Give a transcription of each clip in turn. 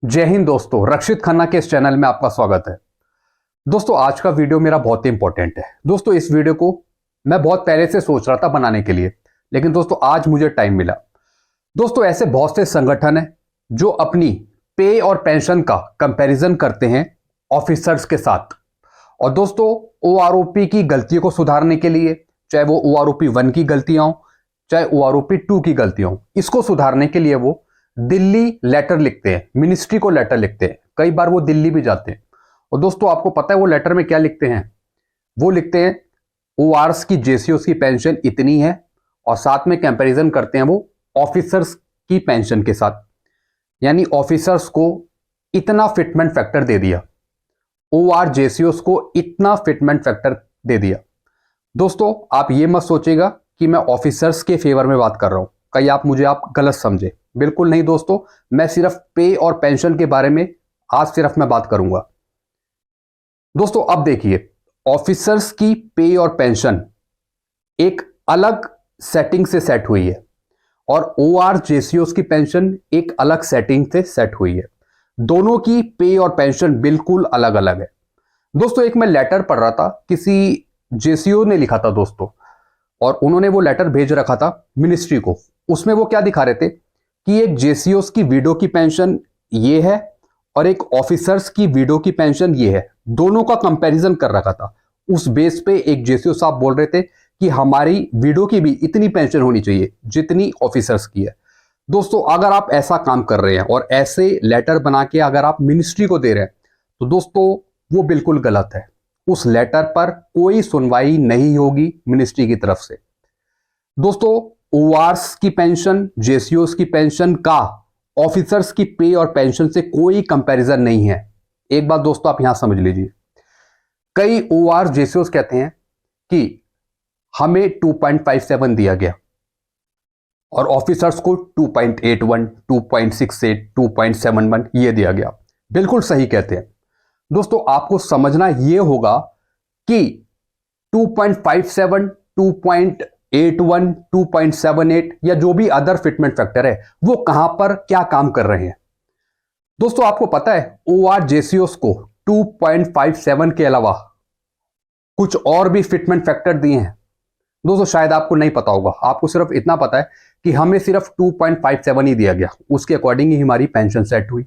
जय हिंद दोस्तों, रक्षित खन्ना के इस चैनल में आपका स्वागत है। दोस्तों आज का वीडियो मेरा बहुत ही इंपॉर्टेंट है। दोस्तों इस वीडियो को मैं बहुत पहले से सोच रहा था बनाने के लिए, लेकिन दोस्तों आज मुझे टाइम मिला। दोस्तों ऐसे बहुत से संगठन हैं जो अपनी पे और पेंशन का कंपैरिजन करते हैं ऑफिसर्स के साथ। और दोस्तों OROP की गलतियों को सुधारने के लिए, चाहे वो OROP 1 की गलतियां हो चाहे OROP 2 की गलतियां हो, इसको सुधारने के लिए वो दिल्ली लेटर लिखते हैं, मिनिस्ट्री को लेटर लिखते हैं। कई बार वो दिल्ली भी जाते हैं। और दोस्तों आपको पता है वो लेटर में क्या लिखते हैं? वो लिखते हैं ORs की JCOs की पेंशन इतनी है, और साथ में कंपैरिजन करते हैं वो ऑफिसर्स की पेंशन के साथ। यानी ऑफिसर्स को इतना फिटमेंट फैक्टर दे दिया, OR JCOs को इतना फिटमेंट फैक्टर दे दिया। दोस्तों आप ये मत सोचेगा कि मैं ऑफिसर्स के फेवर में बात कर रहा हूं, कहीं आप गलत समझे। बिल्कुल नहीं दोस्तों, मैं सिर्फ पे और पेंशन के बारे में आज सिर्फ मैं बात करूंगा। दोस्तों अब देखिए, ऑफिसर्स की पे और पेंशन एक अलग सेटिंग से सेट हुई है, और OR JCOs की पेंशन एक अलग सेटिंग से सेट हुई है। दोनों की पे और पेंशन बिल्कुल अलग अलग है। दोस्तों एक मैं लेटर पढ़ रहा था, किसी JCO ने लिखा था दोस्तों, और उन्होंने वो लेटर भेज रखा था मिनिस्ट्री को। उसमें वो क्या दिखा रहे थे कि एक JCOs की विडो की पेंशन ये है और एक ऑफिसर्स की विडो की पेंशन ये है। दोनों का कंपैरिजन कर रखा था। उस बेस पे एक JCO साहब बोल रहे थे कि हमारी विडो की भी इतनी पेंशन होनी चाहिए जितनी ऑफिसर्स की है। दोस्तों अगर आप ऐसा काम कर रहे हैं और ऐसे लेटर बना के अगर आप मिनिस्ट्री को दे रहे हैं, तो दोस्तों वो बिल्कुल गलत है। उस लेटर पर कोई सुनवाई नहीं होगी मिनिस्ट्री की तरफ से। दोस्तों ORs की पेंशन, JCOs की पेंशन का ऑफिसर्स की पे और पेंशन से कोई कंपैरिजन नहीं है। एक बात दोस्तों आप यहां समझ लीजिए, कई OR JCOs कहते हैं कि हमें 2.57 दिया गया और ऑफिसर्स को 2.81, 2.68, 2.71 ये दिया गया। बिल्कुल सही कहते हैं। दोस्तों आपको समझना यह होगा कि 2.57, 2.81, 2.78 या जो भी अदर फिटमेंट फैक्टर है वो कहां पर क्या काम कर रहे हैं। दोस्तों आपको पता है OR JCOs को 2.57 के अलावा कुछ और भी फिटमेंट फैक्टर दिए हैं। दोस्तों शायद आपको नहीं पता होगा, आपको सिर्फ इतना पता है कि हमें सिर्फ 2.57 ही दिया गया, उसके अकॉर्डिंग ही हमारी पेंशन सेट हुई,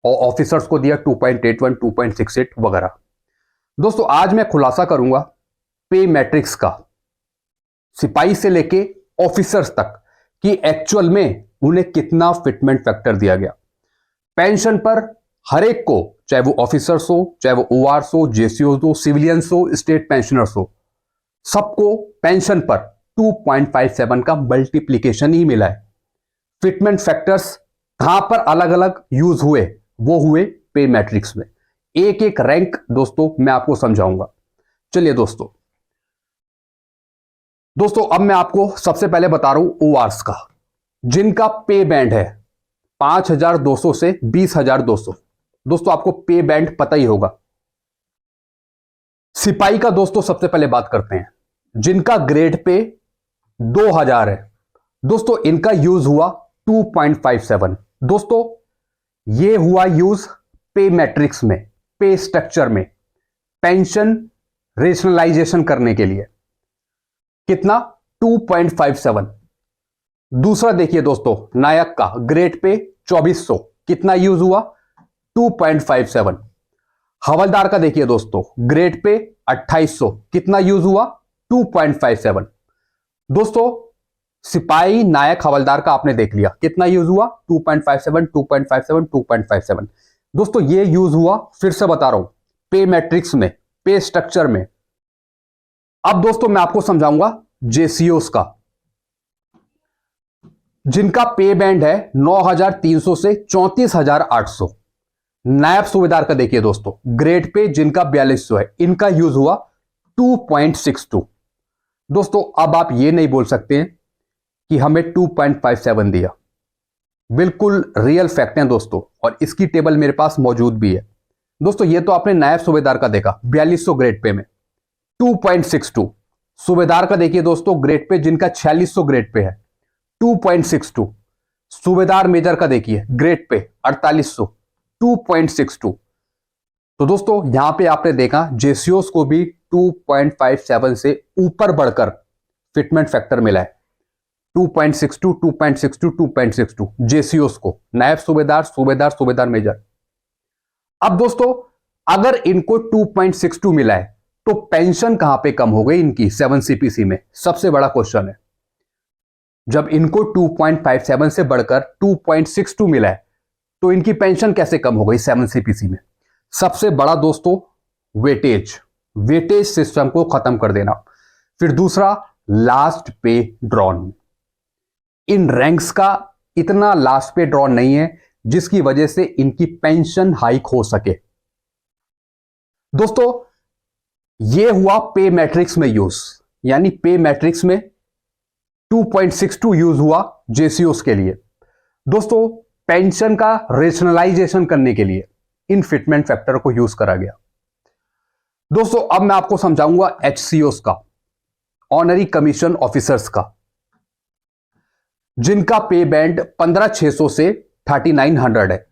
और ऑफिसर्स को दिया 2.81, 2.68 वगैरह। दोस्तों आज मैं खुलासा करूंगा पे मैट्रिक्स का, सिपाही से लेके ऑफिसर्स तक, कि एक्चुअल में उन्हें कितना फिटमेंट फैक्टर दिया गया। पेंशन पर हर एक को, चाहे वो ऑफिसर्स हो, चाहे वो ORs हो, JCOs हो, सिविलियंस हो, स्टेट पेंशनर्स हो, सबको पेंशन पर 2.57 का मल्टीप्लीकेशन ही मिला है। फिटमेंट फैक्टर्स कहां पर अलग अलग यूज हुए, वो हुए पे मैट्रिक्स में। एक एक रैंक दोस्तों मैं आपको समझाऊंगा। चलिए दोस्तों अब मैं आपको सबसे पहले बता रहा हूं ORs का, जिनका पे बैंड है 5,200 से 20,200। दोस्तों आपको पे बैंड पता ही होगा। सिपाही का दोस्तों सबसे पहले बात करते हैं, जिनका ग्रेड पे 2,000 है। दोस्तों इनका यूज हुआ 2.57। दोस्तों ये हुआ यूज पे मैट्रिक्स में, पे स्ट्रक्चर में, पेंशन रेशनलाइजेशन करने के लिए। कितना? 2.57। दूसरा देखिए दोस्तों, नायक का ग्रेड पे 2400, कितना यूज हुआ? 2.57। हवलदार का देखिए दोस्तों, ग्रेड पे 2800, कितना यूज हुआ? 2.57। दोस्तों सिपाही, नायक, हवलदार का आपने देख लिया, कितना यूज हुआ? 2.57, 2.57, 2.57। दोस्तों ये यूज हुआ, फिर से बता रहा हूं, पे मैट्रिक्स में, पे स्ट्रक्चर में। अब दोस्तों मैं आपको समझाऊंगा JCOs का, जिनका पे बैंड है 9,300 से 34,800। नायब सूबेदार का देखिए दोस्तों, ग्रेड पे जिनका 4200 है, इनका यूज हुआ 2.62। दोस्तों अब आप ये नहीं बोल सकते हैं कि हमें 2.57 दिया। बिल्कुल रियल फैक्ट है दोस्तों, और इसकी टेबल मेरे पास मौजूद भी है। दोस्तों ये तो आपने नायब सूबेदार का देखा 4200 ग्रेड पे में 2.62। सूबेदार का देखिए दोस्तों, ग्रेड पे जिनका 4600 ग्रेड पे है 2.62। सूबेदार मेजर का देखिए ग्रेड पे 4800 2.62। तो दोस्तों यहां पे आपने देखा जेसीओस को भी 2.57 से ऊपर बढ़कर फिटमेंट फैक्टर मिला है। 2.62 2.62 2.62 जेसीओस को, नायब सूबेदार सूबेदार सूबेदार मेजर। अब दोस्तों अगर इनको 2.62 मिला है तो पेंशन कहां पे कम हो गई इनकी 7 सीपीसी में, सबसे बड़ा क्वेश्चन है। जब इनको 2.57 से बढ़कर 2.62 मिला है तो इनकी पेंशन कैसे कम हो गई 7 सीपीसी में? सबसे बड़ा दोस्तों वेटेज, वेटेज सिस्टम को खत्म कर देना। फिर दूसरा लास्ट पे ड्रॉन, इन रैंक्स का इतना लास्ट पे ड्रॉन नहीं है जिसकी वजह से इनकी पेंशन हाइक हो सके। दोस्तों यह हुआ पे मैट्रिक्स में यूज, यानी पे मैट्रिक्स में 2.62 यूज हुआ जेसीओस के लिए। दोस्तों पेंशन का रेशनलाइजेशन करने के लिए इन फिटमेंट फैक्टर को यूज करा गया। दोस्तों अब मैं आपको समझाऊंगा एचसीओस का, ऑनरी कमीशन ऑफिसर्स का, जिनका पे बैंड 15,600 से 3,900 है।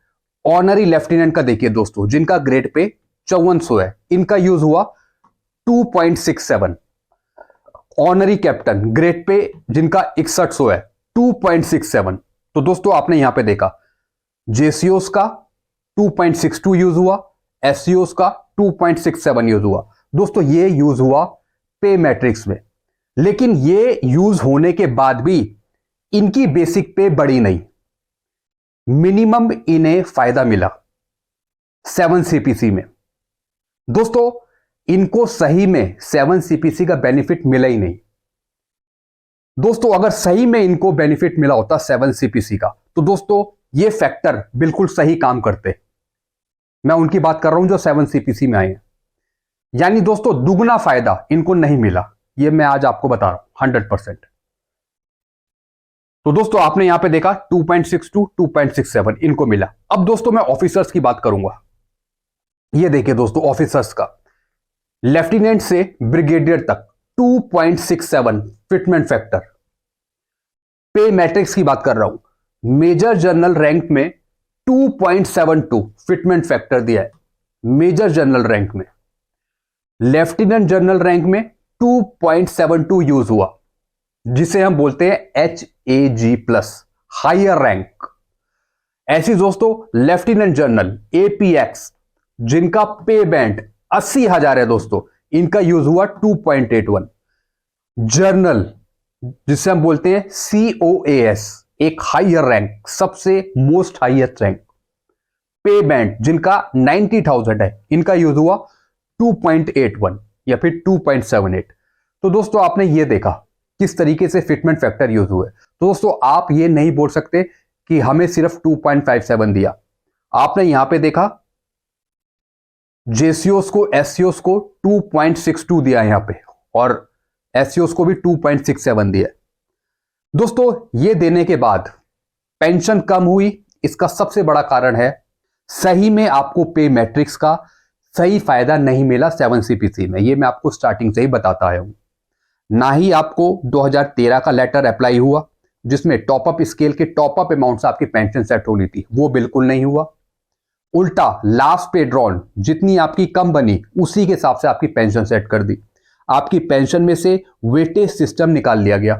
ऑनरी लेफ्टिनेंट का देखिए दोस्तों, जिनका ग्रेड पे 5400 है, इनका यूज हुआ 2.67। ऑनरी कैप्टन ग्रेड पे जिनका 6100 है 2.67। तो दोस्तों आपने यहां पे देखा जेसीओस का 2.62 यूज हुआ, एससीओस का 2.67 यूज हुआ। दोस्तों ये यूज हुआ पे मैट्रिक्स में, लेकिन ये यूज होने के बाद भी इनकी बेसिक पे बढ़ी नहीं, मिनिमम इन्हें फायदा मिला 7 सीपीसी में। दोस्तों इनको सही में 7 सीपीसी का बेनिफिट मिला ही नहीं। दोस्तों अगर सही में इनको बेनिफिट मिला होता 7 सीपीसी का तो दोस्तों ये फैक्टर बिल्कुल सही काम करते। मैं उनकी बात कर रहा हूं जो 7 सीपीसी में आए हैं, यानी दोस्तों दुगना फायदा इनको नहीं मिला, ये मैं आज आपको बता रहा हूं 100%। तो दोस्तों आपने यहां पे देखा 2.62 2.67 इनको मिला। अब दोस्तों मैं ऑफिसर्स की बात करूंगा। ये देखिए दोस्तों ऑफिसर्स का, लेफ्टिनेंट से ब्रिगेडियर तक 2.67 फिटमेंट फैक्टर। पे मैट्रिक्स की बात कर रहा हूं, मेजर जनरल रैंक में 2.72 फिटमेंट फैक्टर दिया है, मेजर जनरल रैंक में। लेफ्टिनेंट जनरल रैंक में 2.72 यूज हुआ, जिसे हम बोलते हैं HAG प्लस, हायर रैंक। ऐसी दोस्तों लेफ्टिनेंट जनरल APX जिनका पे बैंड 80,000 है दोस्तों, इनका यूज हुआ 2.81। जर्नल जिसे हम बोलते हैं COAS, एक हायर रैंक, सबसे मोस्ट हाईएस्ट रैंक, पे बैंड जिनका 90,000 है, इनका यूज हुआ 2.81 या फिर 2.78। तो दोस्तों आपने ये देखा किस तरीके से फिटमेंट फैक्टर यूज हुए। तो दोस्तों आप ये नहीं बोल सकते कि हमें सिर्फ 2.57 दिया। आपने यहां पे देखा जेसीओस को एससीओस को 2.62 दिया यहां पे, और एससीओस को भी 2.67 दिया। दोस्तों ये देने के बाद पेंशन कम हुई, इसका सबसे बड़ा कारण है सही में आपको पे मैट्रिक्स का सही फायदा नहीं मिला 7 सीपीसी में। ये मैं आपको स्टार्टिंग से ही बताता आया हूं। ना ही आपको 2013 का लेटर अप्लाई हुआ जिसमें टॉपअप स्केल के टॉपअप अमाउंट से आपकी पेंशन सेट होनी थी, वो बिल्कुल नहीं हुआ। उल्टा लास्ट पे ड्रॉन जितनी आपकी कम बनी उसी के हिसाब से आपकी पेंशन सेट कर दी। आपकी पेंशन में से वेटेज सिस्टम निकाल लिया गया,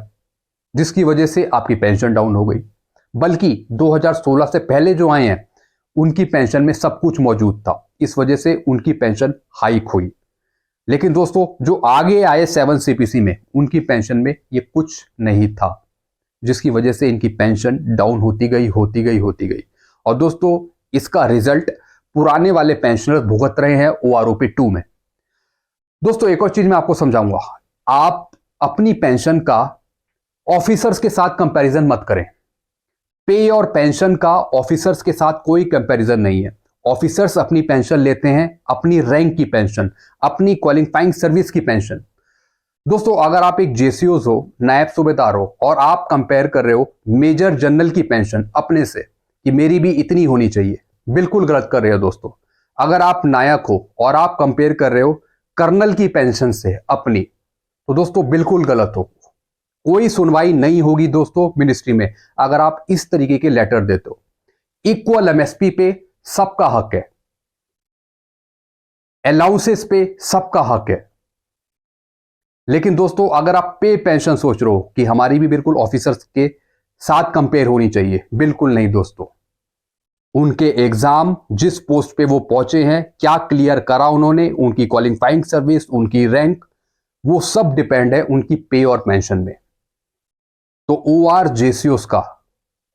जिसकी वजह से आपकी पेंशन डाउन हो गई। बल्कि 2016 से पहले जो आए हैं उनकी पेंशन में सब कुछ मौजूद था, इस वजह से उनकी पेंशन हाइक हुई। लेकिन दोस्तों जो आगे आए 7 सीपीसी में उनकी पेंशन में ये कुछ नहीं था, जिसकी वजह से इनकी पेंशन डाउन होती गई होती गई होती गई। और दोस्तों इसका रिजल्ट पुराने वाले पेंशनर्स भुगत रहे हैं OROP 2 में। दोस्तों एक और चीज मैं आपको समझाऊंगा, आप अपनी पेंशन का ऑफिसर्स के साथ कंपैरिजन मत करें। पे और पेंशन का ऑफिसर्स के साथ कोई कंपैरिजन नहीं है। ऑफिसर्स अपनी पेंशन लेते हैं अपनी रैंक की पेंशन, अपनी क्वालिफाइंग सर्विस की पेंशन। दोस्तों अगर आप एक जेसीओस हो, नायब सूबेदार हो, और आप कंपेयर कर रहे हो मेजर जनरल की पेंशन अपने से कि मेरी भी इतनी होनी चाहिए, बिल्कुल गलत कर रहे हो दोस्तों। अगर आप नायक हो और आप कंपेयर कर रहे हो कर्नल की पेंशन से अपनी, तो दोस्तों बिल्कुल गलत हो। कोई सुनवाई नहीं होगी दोस्तों मिनिस्ट्री में अगर आप इस तरीके के लेटर देते हो। इक्वल एमएसपी पे सबका हक है, अलाउंसेस पे सबका हक है। लेकिन दोस्तों अगर आप पे पेंशन सोच रहे हो कि हमारी भी बिल्कुल ऑफिसर्स के साथ कंपेयर होनी चाहिए, बिल्कुल नहीं दोस्तों। उनके एग्जाम, जिस पोस्ट पे वो पहुंचे हैं, क्या क्लियर करा उन्होंने, उनकी क्वालिफाइंग सर्विस, उनकी रैंक, वो सब डिपेंड है उनकी पे और पेंशन में। तो ओआर जेसीओस का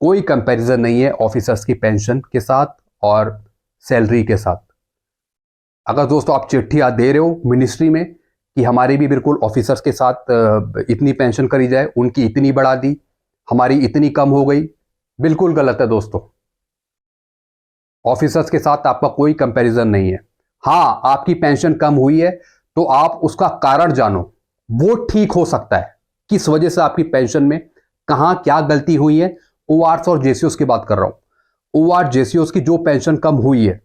कोई कंपैरिजन नहीं है ऑफिसर्स की पेंशन के साथ और सैलरी के साथ। अगर दोस्तों आप चिट्ठियां दे रहे हो मिनिस्ट्री में कि हमारी भी बिल्कुल ऑफिसर्स के साथ इतनी पेंशन करी जाए, उनकी इतनी बढ़ा दी, हमारी इतनी कम हो गई, बिल्कुल गलत है दोस्तों। ऑफिसर्स के साथ आपका कोई कंपैरिजन नहीं है। हाँ, आपकी पेंशन कम हुई है तो आप उसका कारण जानो, वो ठीक हो सकता है किस वजह से आपकी पेंशन में कहां क्या गलती हुई है। ओआरस और जेसीओस की बात कर रहा हूं। ओआर जेसीओस की जो पेंशन कम हुई है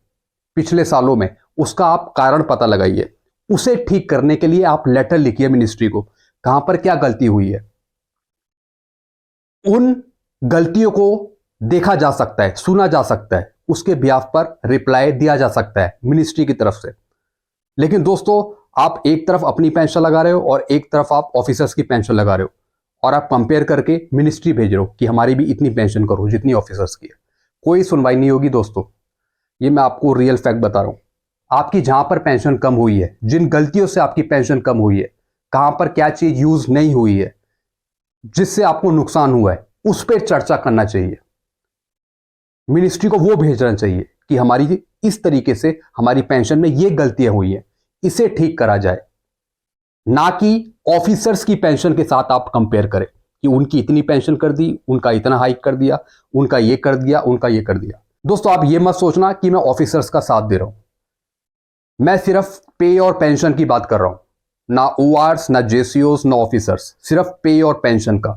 पिछले सालों में, उसका आप कारण पता लगाइए। उसे ठीक करने के लिए आप लेटर लिखिए मिनिस्ट्री को, कहां पर क्या गलती हुई है। उन गलतियों को देखा जा सकता है, सुना जा सकता है, उसके बिहाफ पर रिप्लाई दिया जा सकता है मिनिस्ट्री की तरफ से। लेकिन दोस्तों आप एक तरफ अपनी पेंशन लगा रहे हो और एक तरफ आप ऑफिसर्स की पेंशन लगा रहे हो, और आप कंपेयर करके मिनिस्ट्री भेज रहे हो कि हमारी भी इतनी पेंशन करो जितनी ऑफिसर्स की है। कोई सुनवाई नहीं होगी दोस्तों, ये मैं आपको रियल फैक्ट बता रहा हूं। आपकी जहां पर पेंशन कम हुई है, जिन गलतियों से आपकी पेंशन कम हुई है, कहां पर क्या चीज यूज नहीं हुई है, जिससे आपको नुकसान हुआ है, उस पर चर्चा करना चाहिए। मिनिस्ट्री को वो भेजना चाहिए कि हमारी इस तरीके से हमारी पेंशन में ये गलतियां हुई है, इसे ठीक करा जाए। ना कि ऑफिसर्स की पेंशन के साथ आप कंपेयर करें कि उनकी इतनी पेंशन कर दी, उनका इतना हाइक कर दिया, उनका ये कर दिया, उनका ये कर दिया। दोस्तों आप ये मत सोचना कि मैं ऑफिसर्स का साथ दे रहा हूं। मैं सिर्फ पे और पेंशन की बात कर रहा हूं, ना ओआरस, ना जेसीओस, ना ऑफिसर्स, सिर्फ पे और पेंशन का।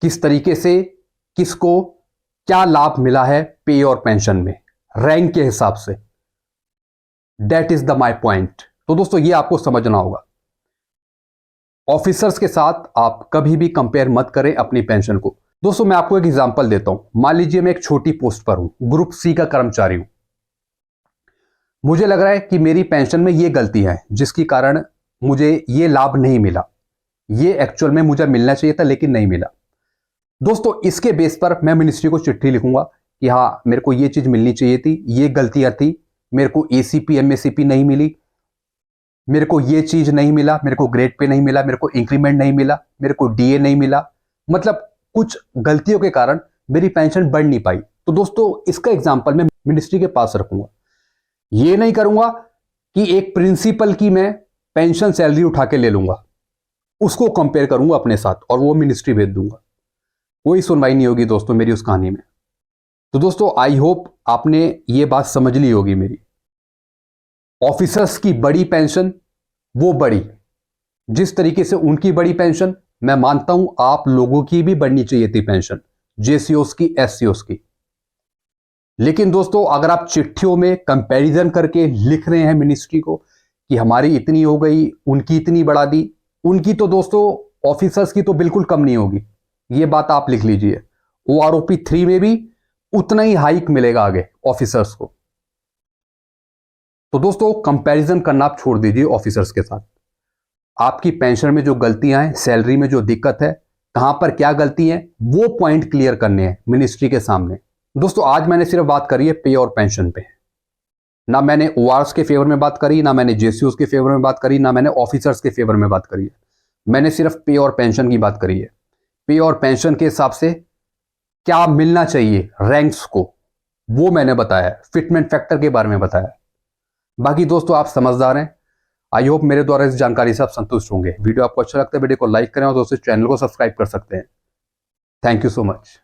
किस तरीके से किसको क्या लाभ मिला है पे और पेंशन में, रैंक के हिसाब से। That is the my point. तो दोस्तों ये आपको समझना होगा। ऑफिसर्स के साथ आप कभी भी कंपेयर मत करें अपनी पेंशन को। दोस्तों मैं आपको एक एग्जांपल देता हूं। मान लीजिए मैं एक छोटी पोस्ट पर हूं, ग्रुप सी का कर्मचारी हूं। मुझे लग रहा है कि मेरी पेंशन में ये गलती है जिसके कारण मुझे ये लाभ नहीं मिला, ये एक्चुअल में मुझे मिलना चाहिए था लेकिन नहीं मिला। दोस्तों इसके बेस पर मैं मिनिस्ट्री को चिट्ठी लिखूंगा कि हाँ मेरे को ये चीज मिलनी चाहिए थी, ये गलतियां थी, मेरे को एसीपी एमएससीपी नहीं मिली, मेरे को ये चीज नहीं मिला, मेरे को ग्रेड पे नहीं मिला, मेरे को इंक्रीमेंट नहीं मिला, मेरे को डीए नहीं मिला, मतलब कुछ गलतियों के कारण मेरी पेंशन बढ़ नहीं पाई। तो दोस्तों इसका एग्जाम्पल मैं मिनिस्ट्री के पास रखूंगा। ये नहीं करूंगा कि एक प्रिंसिपल की मैं पेंशन सैलरी उठा के ले लूंगा, उसको कंपेयर करूंगा अपने साथ और वो मिनिस्ट्री भेज दूंगा। कोई सुनवाई नहीं होगी दोस्तों मेरी उस कहानी में। तो दोस्तों आई होप आपने ये बात समझ ली होगी मेरी। ऑफिसर्स की बड़ी पेंशन वो बड़ी, जिस तरीके से उनकी बड़ी पेंशन, मैं मानता हूं आप लोगों की भी बढ़नी चाहिए थी पेंशन, जेसीओस की, एससीओस की। लेकिन दोस्तों अगर आप चिट्ठियों में कंपैरिजन करके लिख रहे हैं मिनिस्ट्री को कि हमारी इतनी हो गई, उनकी इतनी बढ़ा दी, उनकी तो दोस्तों ऑफिसर्स की तो बिल्कुल कम नहीं होगी, ये बात आप लिख लीजिए। ओआरओपी 3 में भी उतना ही हाइक मिलेगा आगे ऑफिसर्स को। तो दोस्तों कंपैरिजन करना आप छोड़ दीजिए ऑफिसर्स के साथ। आपकी पेंशन में जो गलतियां हैं, सैलरी में जो दिक्कत है, कहां पर क्या गलती है, वो पॉइंट क्लियर करने हैं मिनिस्ट्री के सामने। दोस्तों आज मैंने सिर्फ बात करी है पे और पेंशन पे, ना मैंने ओआरएस के फेवर में बात करी, ना मैंने जेसीओस के फेवर में बात करी, ना मैंने ऑफिसर्स के फेवर में बात करी है। मैंने सिर्फ पे और पेंशन की बात करी है। पे और पेंशन के हिसाब से क्या मिलना चाहिए रैंक्स को, वो मैंने बताया, फिटमेंट फैक्टर के बारे में बताया। बाकी दोस्तों आप समझदार हैं। आई होप मेरे द्वारा इस जानकारी से आप संतुष्ट होंगे। वीडियो आपको अच्छा लगता है वीडियो को लाइक करें और दोस्तों चैनल को सब्सक्राइब कर सकते हैं। Thank you so much.